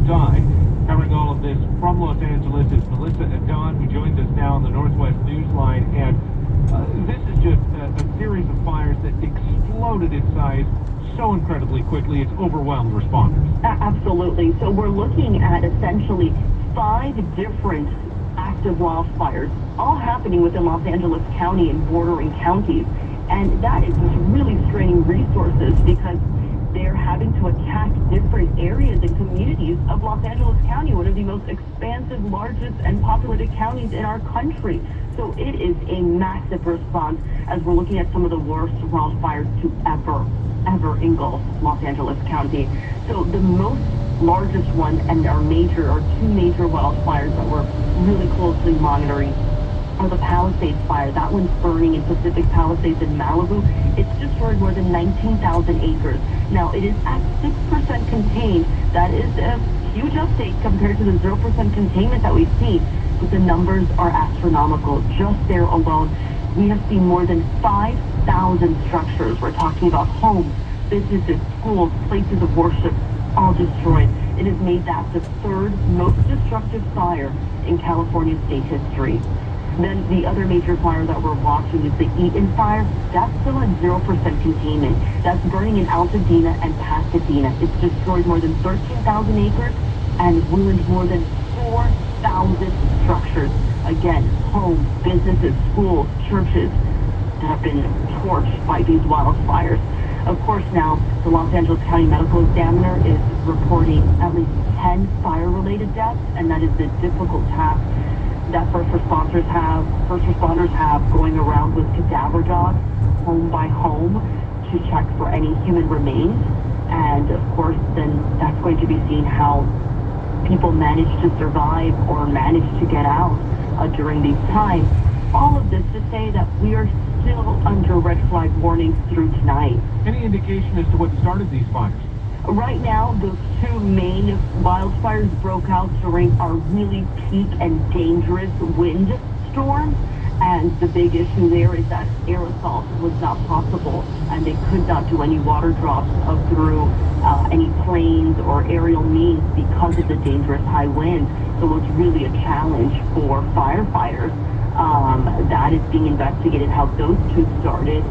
died. Covering all of this from Los Angeles is Melissa Adon, who joins us now on the Northwest Newsline. And this is just a series of fires that exploded in size so incredibly quickly, it's overwhelmed responders. Absolutely. So we're looking at essentially 5 different active wildfires, all happening within Los Angeles County and bordering counties. And that is just really straining resources because they're having to attack different areas and communities of Los Angeles County, one of the most expansive, largest, and populated counties in our country. So it is a massive response as we're looking at some of the worst wildfires to ever engulf Los Angeles County. So the most largest one and our two major wildfires that we're really closely monitoring are the Palisades fire. That one's burning in Pacific Palisades in Malibu. It's destroyed more than 19,000 acres. Now, it is at 6% contained. That is a huge update compared to the 0% containment that we've seen, but the numbers are astronomical. Just there alone, we have seen more than 5,000 structures. We're talking about homes, businesses, schools, places of worship, all destroyed. It has made that the 3rd most destructive fire in California state history. Then the other major fire that we're watching is the Eaton fire. That's still at 0% containment. That's burning in Altadena and Pasadena. It's destroyed more than 13,000 acres and ruined more than 4,000 structures. Again, homes, businesses, schools, churches that have been torched by these wildfires. Of course, now the Los Angeles County Medical Examiner is reporting at least 10 fire-related deaths, and that is a difficult task that first responders have going around with cadaver dogs home by home to check for any human remains. And of course, then that's going to be seen how people manage to survive or manage to get out during these times. All of this to say that we are still under red flag warnings through tonight. Any indication as to what started these fires? Right now, the 2 main wildfires broke out during our really peak and dangerous wind storms. And the big issue there is that aerosol was not possible, and they could not do any water drops through any planes or aerial means because of the dangerous high winds. So it's really a challenge for firefighters. That is being investigated, how those 2 started.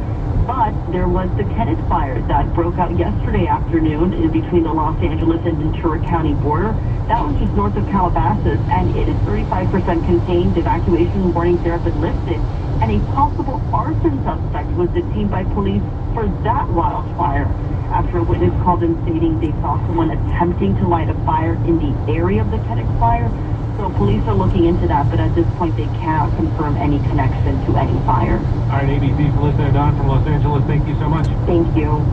But there was the Kenneth fire that broke out yesterday afternoon in between the Los Angeles and Ventura County border. That was just north of Calabasas, and it is 35% contained. Evacuation warnings there have been lifted, and a possible arson suspect was detained by police for that wildfire after a witness called in stating they saw someone attempting to light a fire in the area of the Kenneth fire. So police are looking into that, but at this point they cannot confirm any connection to any fire. All right, ABC's Melissa Adon from Los Angeles, thank you so much. Thank you.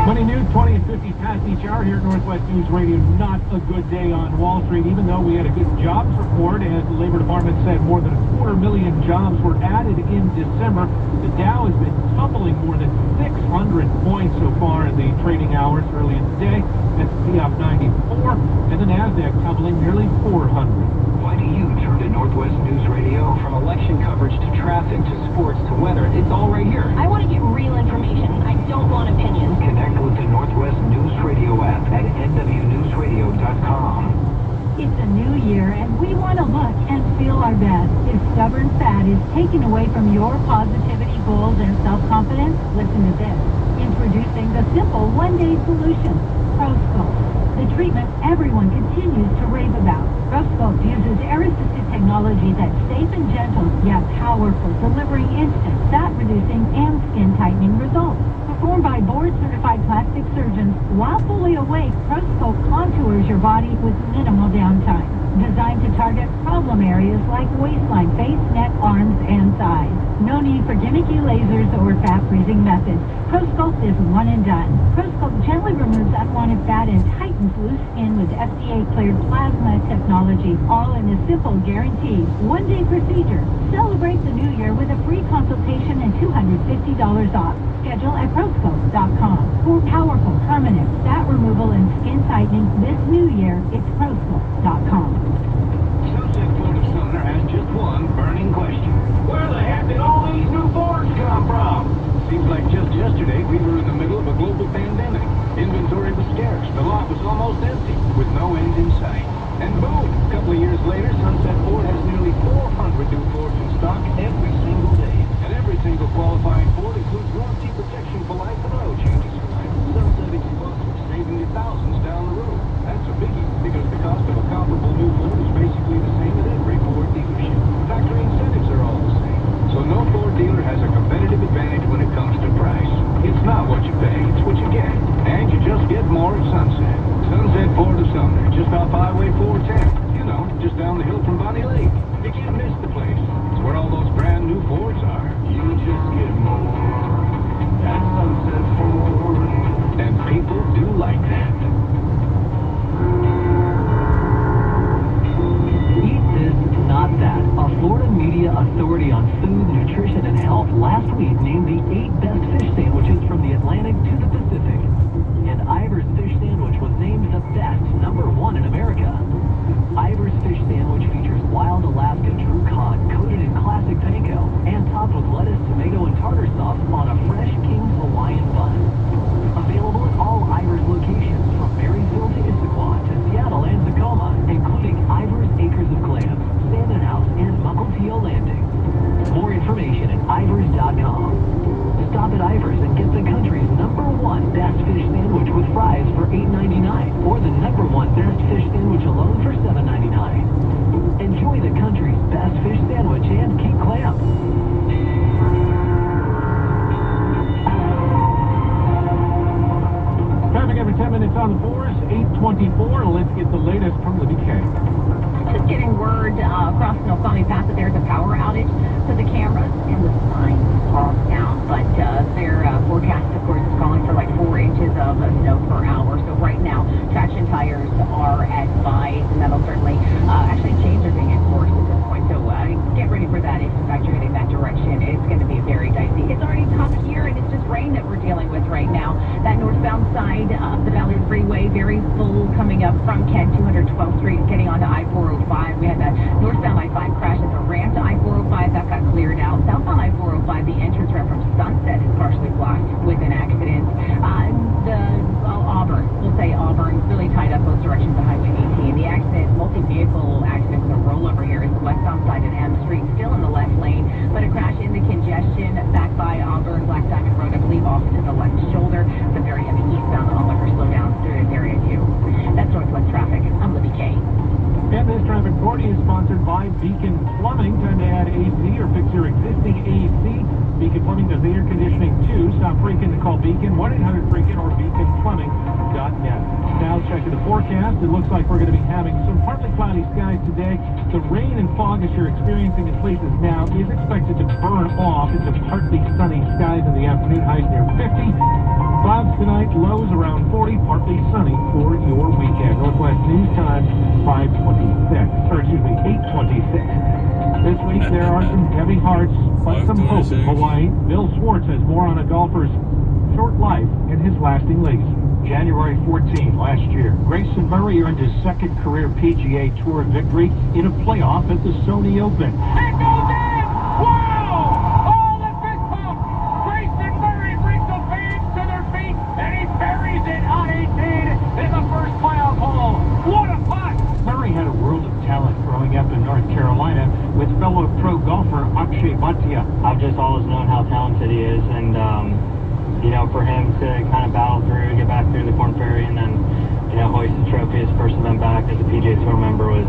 Money News, 20 and 50 past each hour here at Northwest News Radio. Not a good day on Wall Street, even though we had a good jobs report. As the Labor Department said, more than 250,000 jobs were added in December. The Dow has been tumbling more than 600 points so far in the trading hours early in the day. S&P up 94, and the NASDAQ tumbling nearly 400. Why do you turn to Northwest News Radio? From election coverage to traffic to sports to weather, it's all right here. I want to get real information. I don't want opinions. Connect with the Northwest News Radio app at nwnewsradio.com. It's a new year, and we want to look and feel our best. If stubborn fat is taken away from your positivity goals and self-confidence, listen to this. Introducing the simple one-day solution, ProSculpt. The treatment everyone continues to rave about. ProSculpt uses air-assisted technology that's safe and gentle, yet powerful, delivering instant fat-reducing and skin-tightening results. Performed by board-certified plastic surgeons, while fully awake, ProSculpt contours your body with minimal downtime. Designed to target problem areas like waistline, face, neck, arms, and thighs. No need for gimmicky lasers or fat-freezing methods. ProSculpt is one and done. ProSculpt gently removes unwanted fat and tightens loose skin with FDA-cleared plasma technology, all in a simple, guaranteed, one-day procedure. Celebrate the new year with a free consultation and $250 off. Schedule at ProSculpt.com. For powerful, permanent fat removal and skin tightening this new year, it's ProSculpt.com. Sussex Motor Center has just one burning question. Where the heck did all these new Fords come from? Seems like just yesterday we were in the middle of a global pandemic. Inventory was scarce. The lot was almost empty. end in sight. And boom, a couple of years later, Sunset Ford has nearly 400 new Fords in stock every single day. And every single qualifying Ford includes warranty protection for life and oil changes for life. Sunset Explosive, saving you thousands down the road. That's a biggie, because the cost of a comparable new Ford is basically the same at every Ford dealership. Factory incentives are all the same. So no Ford dealer has a competitive advantage when it comes to price. It's not what you pay, it's what you get. And you just get more at Sunset. Sunset Ford of Sumner, just off Highway 410. You know, just down the hill from Bonnie Lake. You can't miss the place. It's where all those brand new Fords are. You just get more at Sunset Ford. And people do like that. Eat This, Not That, a Florida Media Authority on Food, Nutrition, and Health last week named the 8 best fish sandwiches from the Atlantic to the Pacific. And Ivar's Fish Sandwich was named the best, #1 in America. Ivar's Fish Sandwich features wild Alaska true cod coated in classic panko and topped with lettuce, tomato, and tartar sauce on a fresh King's Hawaiian bun. Available at all Ivar's locations from Marysville to Issaquah to Seattle and Tacoma, including Ivar's Acres of Clams, Salmon House, and Mukilteo Landing. More information at ivers.com. Stop at Ivar's and get the country's #1 best fish sandwich with fries for $8.99, or the #1 best fish sandwich alone for $7.99. Enjoy the country's best fish sandwich and keep clam. Traffic every 10 minutes on the 4s, 8:24. Let's get the latest from Libby K. Just getting word across Snoqualmie Pass that there's a power outage, so the cameras and the signs are down. But their forecast, of course, is calling for like 4 inches of snow per hour. So right now, traction tires are advised, and that'll certainly actually change are being enforced at this point. So get ready for that if in fact you're heading that direction. It's going to be very dicey. It's already tough here, and it's just rain that we're dealing with right now. That northbound side of the Ballard Freeway, very full coming up from Kent, 212th Street, getting onto I-405. We had that northbound I-5 crash at the ramp to I-405. That got cleared out. Southbound I-405, the entrance ramp from Sunset is partially blocked with an accident. Auburn, we'll say Auburn, really tied up both directions of Highway 18. The accident, multi-vehicle accident with a rollover here is the westbound side of M Street, still in the left lane, but a crash in the congestion back by Auburn, Black Diamond Road, I believe, off to the left shoulder. It's a very heavy eastbound onlooker slowdown through this area too. That's Northwest Traffic. I'm Libby K. And this traffic report is sponsored by Beacon Plumbing. Time to add AC or fix your existing AC. Beacon Plumbing does air conditioning too. Stop freaking to call Beacon, 1-800-FREAKIN or beaconplumbing.net. Now checking the forecast. It looks like we're going to be having some partly cloudy skies today. The rain and fog as you're experiencing in places now is expected to burn off into partly sunny skies in the afternoon. Highs near 50. Clouds tonight, lows around 40, partly sunny for your weekend. Northwest News Time, 8:26. This week there are some heavy hearts, but some hope in Hawaii. Bill Swartz has more on a golfer's short life and his lasting legacy. January 14 last year, Grayson Murray earned his second career PGA Tour victory in a playoff at the Sony Open. It goes in! Wow! Oh, the fist pump! Grayson Murray brings the fans to their feet, and he buries it on 18 in the first playoff hole. What a putt! Murray had a world of talent growing up in North Carolina with fellow pro golfer Akshay Bhatia. I've just always known how talented he is, and for him to kind of battle through, get back through the Korn Ferry, and then hoist the trophy his first event back as a PGA Tour member was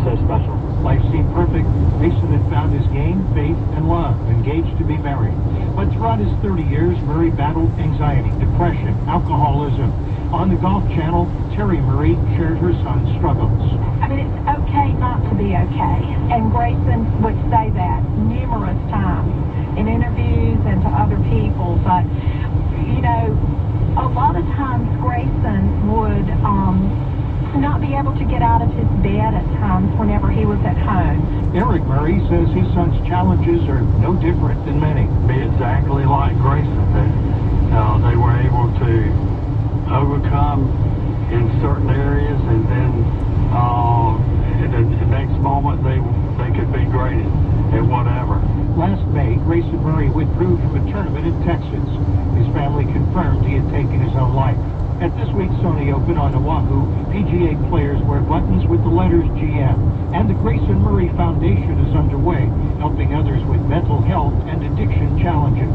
so special. Life seemed perfect. Grayson had found his game, faith, and love, engaged to be married. But throughout his 30 years, Murray battled anxiety, depression, alcoholism. On the Golf Channel, Terry Murray shared her son's struggles. I mean, it's okay not to be okay. And Grayson would say that numerous times in interviews and to other people. But, a lot of times Grayson would not be able to get out of his bed at times whenever he was at home. Eric Murray says his son's challenges are no different than many. Be exactly like Grayson. They were able to overcome in certain areas, and then in the next moment they could be great at whatever. Last May, Grayson Murray withdrew from a tournament in Texas. His family confirmed he had taken his own life. At this week's Sony Open on Oahu, PGA players wear buttons with the letters GM. And the Grayson Murray Foundation is underway, helping others with mental health and addiction challenges.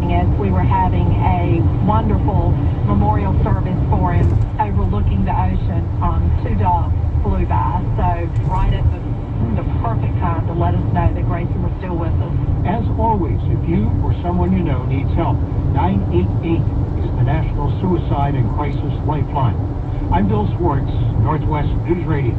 As we were having a wonderful memorial service for him overlooking the ocean, two dogs flew by. So right at the perfect time to let us know that Grayson was still with us. As always, if you or someone you know needs help, 988 is the National Suicide and Crisis Lifeline. I'm Bill Schwartz, Northwest News Radio.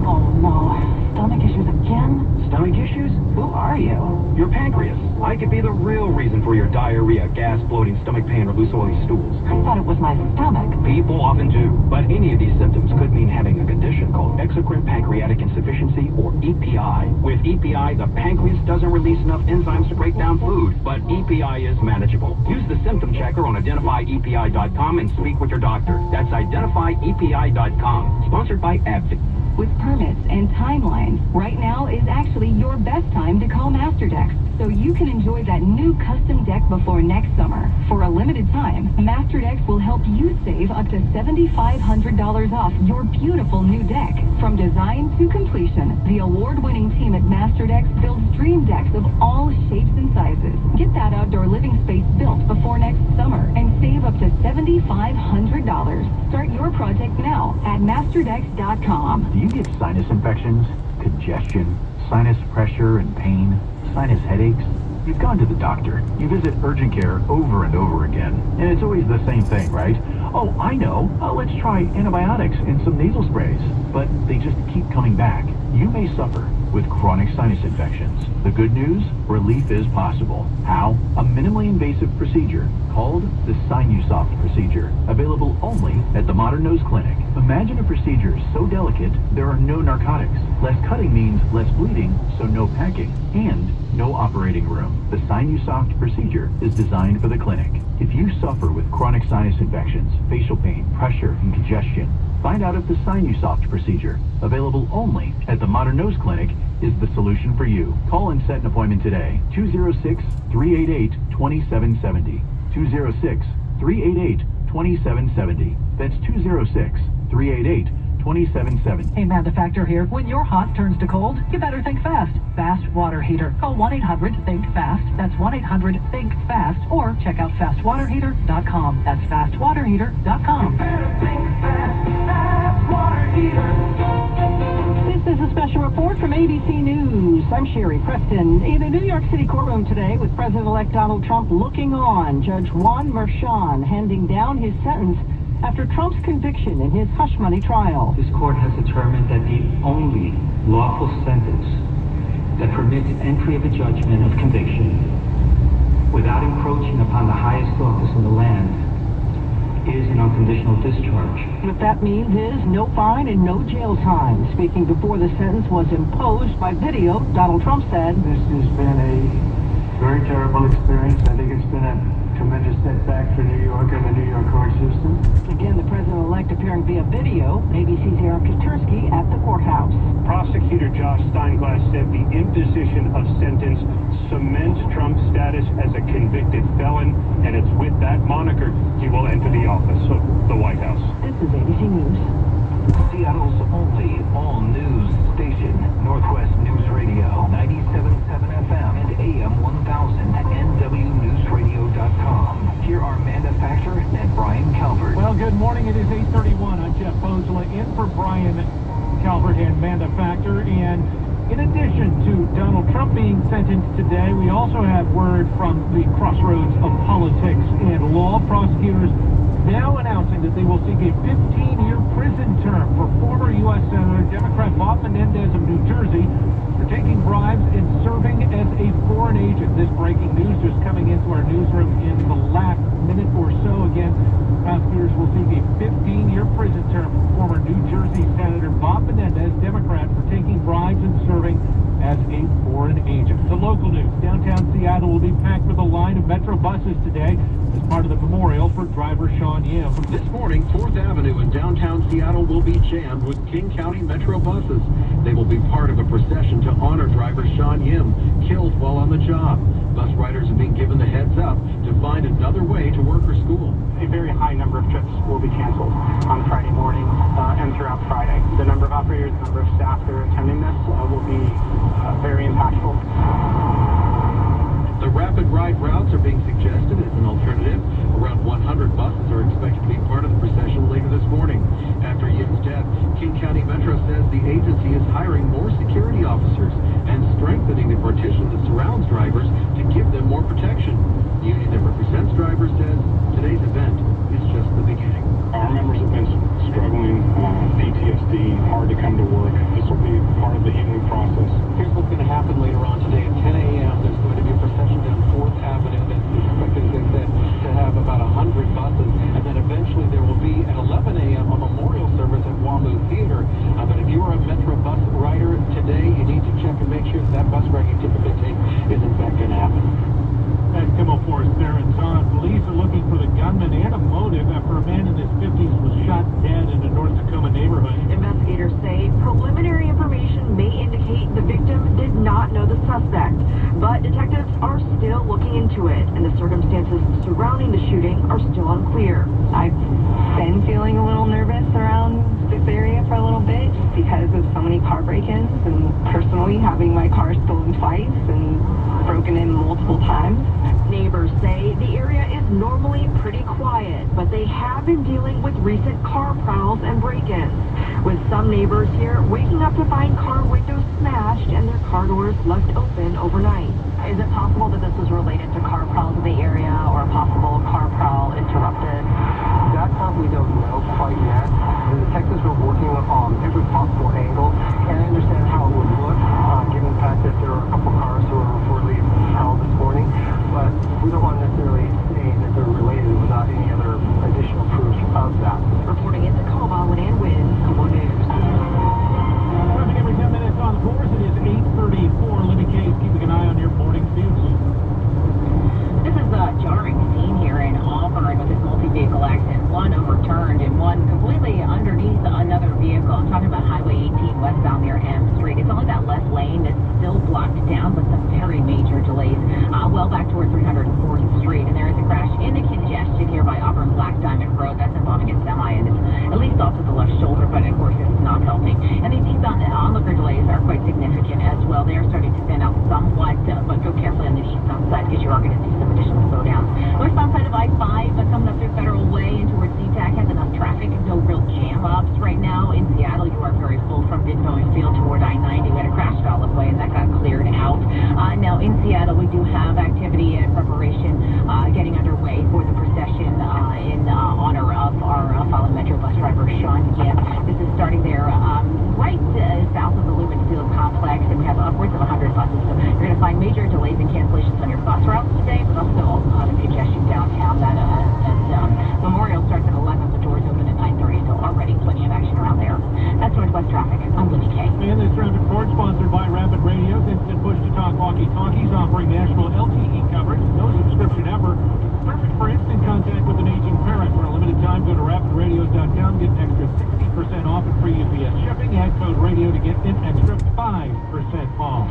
Oh no, stomach issues again? Stomach issues? Who are you? Your pancreas. I could be the real reason for your diarrhea, gas, bloating, stomach pain, or loose oily stools. I thought it was my stomach. People often do, but any of these symptoms could mean having a condition called exocrine pancreatic insufficiency, or EPI. With EPI, the pancreas doesn't release enough enzymes to break down food, but EPI is manageable. Use the symptom checker on identifyepi.com and speak with your doctor. That's identifyepi.com. Sponsored by AbbVie. With permits and timelines, right now is actually your best time to call MasterDeck, so you can enjoy that new custom deck before next summer. For a limited time, MasterDeck will help you save up to $7,500 off your beautiful new deck. From design to completion, the award-winning team at MasterDeck builds dream decks of all shapes and sizes. Get that outdoor living space built before next summer and save up to $7,500. Start your project now at MasterDeck.com. Do you get sinus infections, congestion, sinus pressure and pain, sinus headaches? You've gone to the doctor. You visit urgent care over and over again. And it's always the same thing, right? Oh, I know. Let's try antibiotics and some nasal sprays. But they just keep coming back. You may suffer with chronic sinus infections. The good news? Relief is possible. How? A minimally invasive procedure called the Sinusoft procedure, available only at the Modern Nose Clinic. Imagine a procedure so delicate there are no narcotics. Less cutting means less bleeding, so no packing, and no operating room. The Sinusoft procedure is designed for the clinic. If you suffer with chronic sinus infections, facial pain, pressure, and congestion, find out if the Sinusoft procedure, available only at the Modern Nose Clinic, is the solution for you. Call and set an appointment today. 206-388-2770. 206-388-2770. That's 206-388-2770. Hey, Manufacturer here. When your hot turns to cold, you better think fast. Fast Water Heater. Call 1-800-THINK-FAST. That's 1-800-THINK-FAST. Or check out fastwaterheater.com. That's fastwaterheater.com. This is a special report from ABC News. I'm Sherry Preston. In a New York City courtroom today with President-elect Donald Trump looking on, Judge Juan Merchan handing down his sentence after Trump's conviction in his hush money trial. This court has determined that the only lawful sentence that permits entry of a judgment of conviction without encroaching upon the highest office in the land is an unconditional discharge. What that means is no fine and no jail time. Speaking before the sentence was imposed by video, Donald Trump said, "This has been a very terrible experience. I think it's been a tremendous setback for New York and the New York court system." Again, the president-elect appearing via video. ABC's Eric Katursky at the courthouse. Prosecutor Josh Steinglass said the imposition of sentence cements Trump's status as a convicted felon, and it's with that moniker he will enter the office of the White House. This is ABC News. Seattle's only all-news station, Northwest News Radio, 97.7 FM and AM 1000 at NWNewsRadio.com. Here are Amanda Factor and Brian Calvert. Well, good morning. It is 8:31. I'm Jeff Bozola in for Brian Calvert and Amanda Factor. And in addition to Donald Trump being sentenced today, we also have word from the crossroads of politics and law. Prosecutors now announcing that they will seek a 15-year prison term for former U.S. Senator Democrat Bob Menendez of New Jersey for taking bribes and serving as a foreign agent. This breaking news just coming into our newsroom in the last minute or so. Again, prosecutors will seek a 15-year prison term for former New Jersey Senator Bob Menendez, Democrat, for taking bribes and serving as a foreign agent. The local news. Downtown Seattle will be packed with a line of Metro buses today as part of the memorial for driver Sean Yim. This morning, 4th Avenue in downtown Seattle will be jammed with King County Metro buses. They will be part of a procession to honor driver Sean Yim, killed while on the job. Bus riders are being given the heads up to find another way to work or school. A very high number of trips will be canceled on Friday morning and throughout Friday. The number of operators, the number of staff that are attending this will be very impactful. The rapid ride routes are being suggested as an alternative. Around 100 buses are expected to be part of the procession later this morning. After Yim's death, King County Metro says the agency is hiring more security officers and strengthening the partition that surrounds drivers to give them more protection. The union that represents drivers says today's event is just the beginning. Our members have been struggling, PTSD, hard to come to work. This will be part of the healing process. Here's what's going to happen later on today at 10 a.m. There's going to be a procession down 4th Avenue that's expected, as I said, to have about 100 buses. And then eventually there will be at 11 a.m. a memorial service at WAMU Theater. But if you are a Metro bus rider today, you need to check and make sure that bus ride you typically take is in fact going to happen. At Kimmel Forest there in Zon, police are looking for the gunman and a motive after a man in his 50s was shot dead in a North Tacoma neighborhood. Investigators say preliminary information may indicate the victim did not know the suspect, but detectives are still looking into it, and the circumstances surrounding the shooting are still unclear. I've been feeling a little nervous around this area for a little bit because of so many car break-ins, and personally having my car stolen twice and broken in multiple times. Neighbors say the area is normally pretty quiet, but they have been dealing with recent car prowls and break-ins, with some neighbors here waking up to find car windows smashed and their car doors left open overnight. Is it possible that this was related to car prowls in the area or a possible car prowl interrupted? That part we don't know quite yet. The detectives are working on every possible angle, and I understand how it would look, given the fact that there are a couple cars who were reportedly prowled this morning, but we don't want to necessarily say that they're related without any other additional proof of that. Reporting in Tacoma, Leanne Wynn, KOMO News. Traffic every 10 minutes on the course. It is 8:34. Libby Case keeping an eye on your morning news. This is a jarring scene here in Auburn with this multi-vehicle accident. One overturned and one completely underneath another vehicle. I'm talking about Highway 18 westbound near M Street. It's only that left lane that's still blocked down with some very major delays. Well back toward 304th Street. And there is a crash into congestion here by Auburn Black Diamond Road. That's involving a semi, and it's at least off to the left shoulder, but of course it's not helping. And these onlooker delays are quite significant as well. They are starting to thin out somewhat, but go carefully on the eastbound side because you are going to see some additional slowdowns. Northbound side of I-5 coming up through Federal Way and towards SeaTac has enough traffic. No real jam-ups right now. In Seattle, you are very full from Midvale Field toward I-90. We had a crash at Olive Way, and that got cleared out. Now in Seattle, we do have activity and preparation getting underway for the procession in honor of our fallen Metro bus driver, Sean Yim. This is starting there right south of the Lumen Field complex, and we have upwards of 100 buses. So you're going to find major delays and cancellations on your bus routes today, but also the congestion downtown. That Memorial starts at 11. The doors open at 9:30, so already plenty of action around there. That's Northwest Traffic. I'm Libby Kay. And this traffic report sponsored by Rapid Radio's Instant Push-to-Talk walkie-talkies, offering national LTE coverage, no subscription ever. Perfect for instant contact with an aging parent. For a limited time, go to rapidradios.com, get an extra 60% off and free UPS shipping. Add code radio to get an extra 5% off.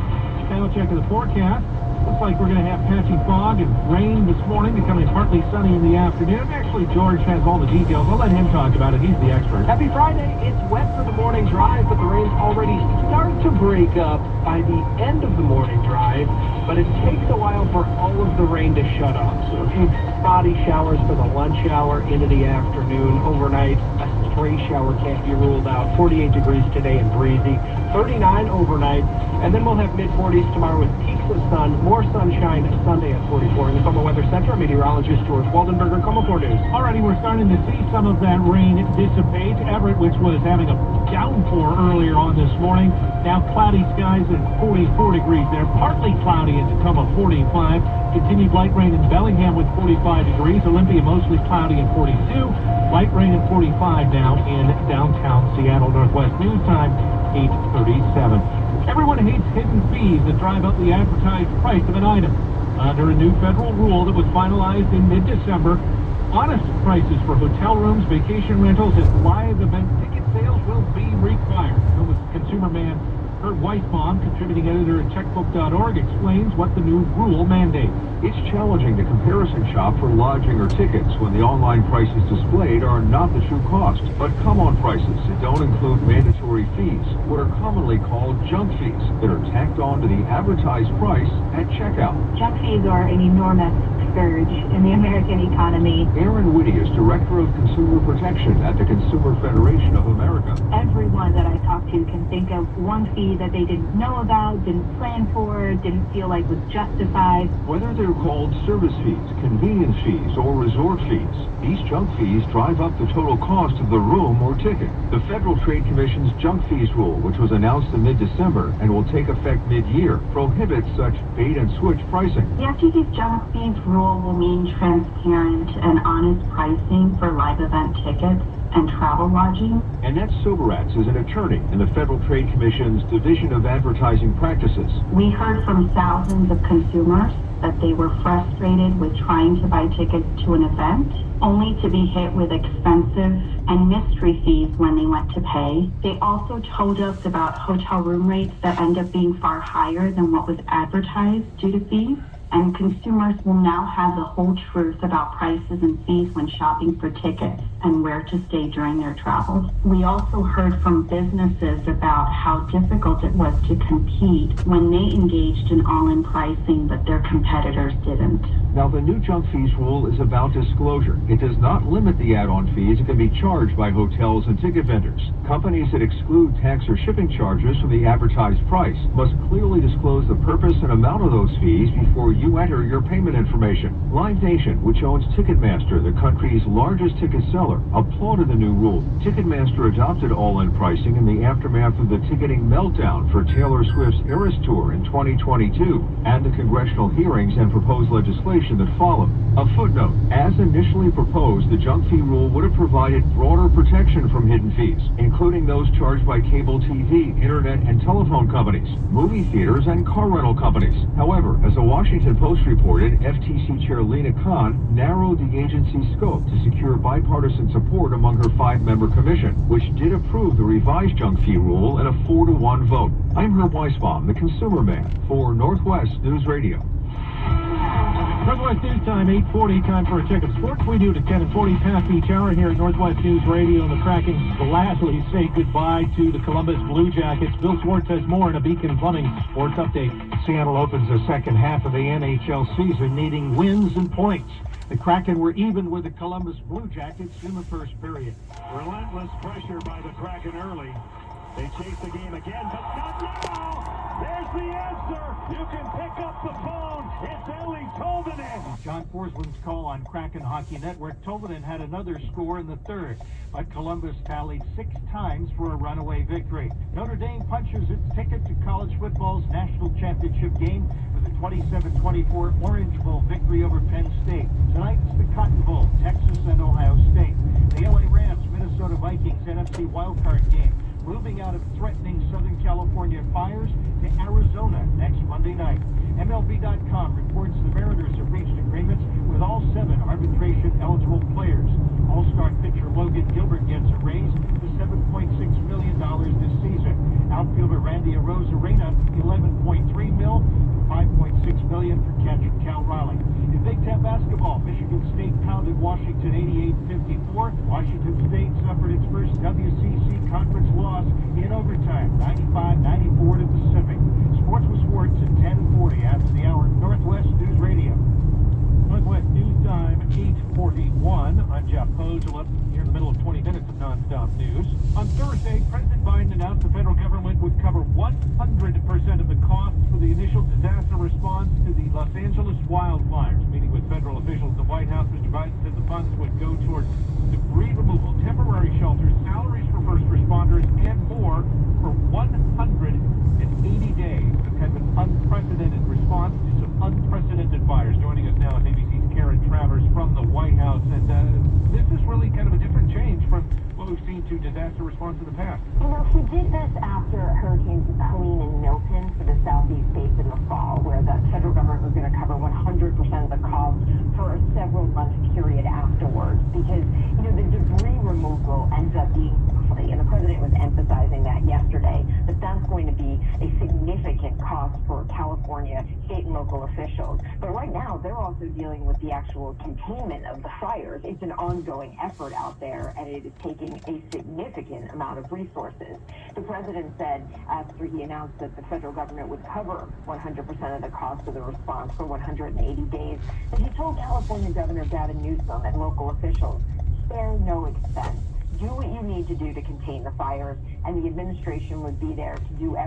Now check of the forecast. Looks like we're going to have patchy fog and rain this morning, becoming partly sunny in the afternoon. Actually, George has all the details. I'll let him talk about it. He's the expert. Happy Friday. It's wet for the morning drive, but the rain's already start to break up by the end of the morning drive. But it takes a while for all of the rain to shut up. So a few spotty showers for the lunch hour into the afternoon. Overnight, a stray shower can't be ruled out. 48 degrees today and breezy. 39 overnight. And then we'll have mid-40s tomorrow with peaks of sun, more sunshine Sunday at 44. In the KOMO Weather Center, meteorologist George Waldenberger, KOMO 4 News. Alrighty, we're starting to see some of that rain dissipate. Everett, which was having a downpour earlier on this morning, now cloudy skies at 44 degrees there. Partly cloudy in Tacoma, 45. Continued light rain in Bellingham with 45 degrees. Olympia mostly cloudy at 42. Light rain at 45 now in downtown Seattle. Northwest News Time, 8:37. Everyone hates hidden fees that drive up the advertised price of an item. Under a new federal rule that was finalized in mid-December, honest prices for hotel rooms, vacation rentals, and live event ticket sales will be required. Consumer man Herb Herb Weisbaum, contributing editor at checkbook.org, explains what the new rule mandates. It's challenging to comparison shop for lodging or tickets when the online prices displayed are not the true cost, but come-on prices that don't include mandatory fees, what are commonly called junk fees, that are tacked on to the advertised price at checkout. Junk fees are an enormous scourge in the American economy. Aaron Whitty is Director of Consumer Protection at the Consumer Federation of America. Everyone that I talk to can think of one fee that they didn't know about, didn't plan for, didn't feel like was justified. Whether they're called service fees, convenience fees, or resort fees, these junk fees drive up the total cost of the room or ticket. The Federal Trade Commission's junk fees rule, which was announced in mid-December and will take effect mid-year, prohibits such bait-and-switch pricing. The FTC's junk fees rule will mean transparent and honest pricing for live event tickets and travel lodging. Annette Soberatz is an attorney in the Federal Trade Commission's Division of Advertising Practices. We heard from thousands of consumers that they were frustrated with trying to buy tickets to an event, only to be hit with expensive and mystery fees when they went to pay. They also told us about hotel room rates that end up being far higher than what was advertised due to fees. And consumers will now have the whole truth about prices and fees when shopping for tickets and where to stay during their travels. We also heard from businesses about how difficult it was to compete when they engaged in all-in pricing, but their competitors didn't. Now, the new junk fees rule is about disclosure. It does not limit the add-on fees that can be charged by hotels and ticket vendors. Companies that exclude tax or shipping charges from the advertised price must clearly disclose the purpose and amount of those fees before you enter your payment information. Live Nation, which owns Ticketmaster, the country's largest ticket seller, applauded the new rule. Ticketmaster adopted all-in pricing in the aftermath of the ticketing meltdown for Taylor Swift's Eras Tour in 2022 and the congressional hearings and proposed legislation that followed. A footnote: as initially proposed, the junk fee rule would have provided broader protection from hidden fees, including those charged by cable TV, internet, and telephone companies, movie theaters, and car rental companies. However, as the Washington Post reported, FTC Chair Lina Khan narrowed the agency's scope to secure bipartisan support among her 5-member commission, which did approve the revised junk fee rule in a 4-to-1 vote. I'm Herb Weisbaum, the Consumer Man, for Northwest News Radio. Northwest News Time, 8:40, time for a check of sports. We do it at 10 and 40 past each hour here at Northwest News Radio, and the Kraken gladly say goodbye to the Columbus Blue Jackets. Bill Schwartz has more in a Beacon Plumbing Sports Update. Seattle opens the second half of the NHL season needing wins and points. The Kraken were even with the Columbus Blue Jackets in the first period. Relentless pressure by the Kraken early. They chase the game again, but not now! There's the answer! You can pick up the phone! It's Eeli Tolvanen! John Forsland's call on Kraken Hockey Network. Tolvanen had another score in the third, but Columbus tallied 6 times for a runaway victory. Notre Dame punches its ticket to college football's national championship game with a 27-24 Orange Bowl victory over Penn State. Tonight it's the Cotton Bowl, Texas and Ohio State. The LA Rams, Minnesota Vikings NFC wildcard game, moving out of threatening Southern California fires to Arizona next Monday night. MLB.com reports the Mariners have reached agreements with all 7 arbitration-eligible players. All-star pitcher Logan Gilbert gets a raise to $7.6 million this season. Outfielder Randy Arozarena, $11.3 million, $5.6 million for catcher Cal Raleigh. In Big Ten basketball, Michigan State pounded Washington 88-54. Washington State suffered its first WCC conference loss in overtime, 95-94 to Pacific. Sports with Schwartz at 10:40 after the hour. Northwest News Radio. Northwest News Time, 8:41. I'm Jeff Pozela. Here in the middle of 20 minutes of nonstop news. On Thursday, President Biden announced the federal government would cover 100% of the costs for the initial disaster response to the Los Angeles wildfires. Meeting with federal officials at the White House, Mr. Biden said the funds would go toward debris removal, temporary shelters, salaries for first responders, and more for 180 days. It's kind of an unprecedented response to some unprecedented fires. Joining us now is ABC's Karen Travers from the White House. And this is really kind of a different change from what we've seen to disaster response in the past. You know, he did this after Hurricanes Helene and Milton for the southeast states in the fall, where the federal government was going to cover 100% of the cost for a several-month period afterwards, because, you know, the debris removal ends up being costly, and the president was emphasizing that yesterday, that that's going to be a a significant cost for California state and local officials. But right now, they're also dealing with the actual containment of the fires. It's an ongoing effort out there, and it is taking a significant amount of resources. The president said after he announced that the federal government would cover 100% of the cost of the response for 180 days, that he told California Governor Gavin Newsom and local officials, spare no expense. Do what you need to do to contain the fires, and the administration would be there to do everything